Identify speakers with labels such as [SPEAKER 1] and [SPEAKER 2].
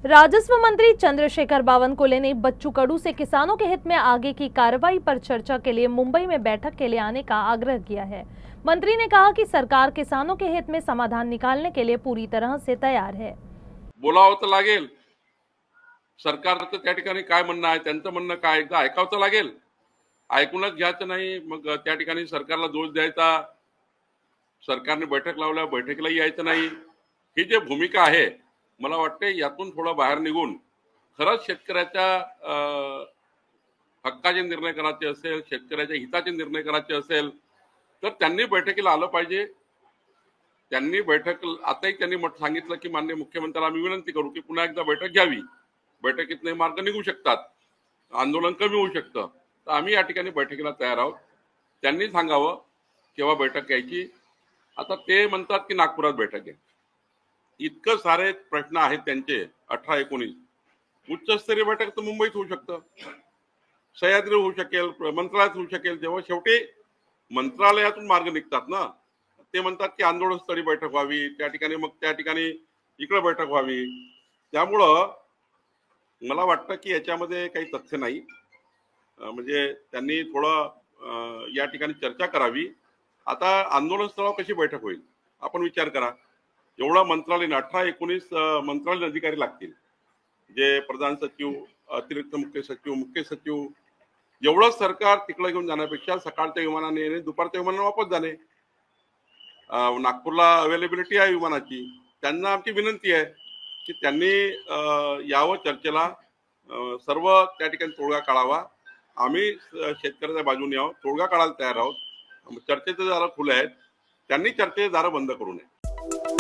[SPEAKER 1] राजस्व मंत्री चंद्रशेखर बावनकुले ने बच्चू कडू से किसानों के हित में आगे की कार्रवाई पर चर्चा के लिए मुंबई में बैठक के लिए आने का आग्रह किया है। मंत्री ने कहा कि सरकार किसानों के हित में समाधान निकालने के लिए पूरी तरह से तैयार है।
[SPEAKER 2] बोलावं तर लागेल, सरकारचं त्या ठिकाणी काय म्हणणं आहे, त्यांचं म्हणणं काय एकदा ऐकावं तर लागेल. ऐकूनच घ्यायचं नाही, मग त्या ठिकाणी सरकारला दोष द्यायचा, सरकारने बैठक लावल्या बैठकीला यायचं नाही, ही जी भूमिका आहे मला वाटते यातून थोडं बाहेर निघून खरंच शेतकऱ्याच्या हक्काचे निर्णय करायचे असेल, शेतकऱ्याच्या हिताचे निर्णय करायचे असेल तर त्यांनी बैठकीला आलं पाहिजे. त्यांनी बैठक आताही त्यांनी सांगितलं की माननीय मुख्यमंत्र्याला आम्ही विनंती करू की पुन्हा एकदा बैठक घ्यावी, बैठकीतले मार्ग निघू शकतात, आंदोलन कमी होऊ शकतं, तर आम्ही या ठिकाणी बैठकीला तयार आहोत. त्यांनी सांगावं केव्हा बैठक घ्यायची. आता ते म्हणतात की नागपुरात बैठक आहे, इतकं सारे प्रश्न आहेत त्यांचे 18-19. उच्चस्तरीय बैठक तर मुंबईत होऊ शकतं, सह्याद्री होऊ शकेल, मंत्रालयात होऊ शकेल. जेव्हा शेवटी मंत्रालयातून मार्ग निघतात ना, ते म्हणतात की आंदोलनस्थळी बैठक व्हावी, त्या ठिकाणी मग त्या ठिकाणी इकडे बैठक व्हावी. त्यामुळं मला वाटतं की याच्यामध्ये काही तथ्य नाही. म्हणजे त्यांनी थोडं या ठिकाणी चर्चा करावी. आता आंदोलनस्थळावर कशी बैठक होईल आपण विचार करा. एवढा मंत्रालय 18-19 मंत्रालय अधिकारी लागतील, जे प्रधान सचिव, अतिरिक्त मुख्य सचिव, मुख्य सचिव. एवढं सरकार तिकडे घेऊन जाण्यापेक्षा सकाळच्या विमानाने येणे, दुपारच्या विमानाने वापस जाणे. नागपूरला अवेलेबिलिटी आहे विमानाची. त्यांना आमची विनंती आहे की त्यांनी यावं चर्चेला, सर्व त्या ठिकाणी तोडगा काढावा. आम्ही शेतकऱ्याच्या बाजूने आहोत, तोडगा काढायला तयार आहोत. चर्चेचे दारं खुले आहेत, त्यांनी चर्चेचे दारं बंद करू नये.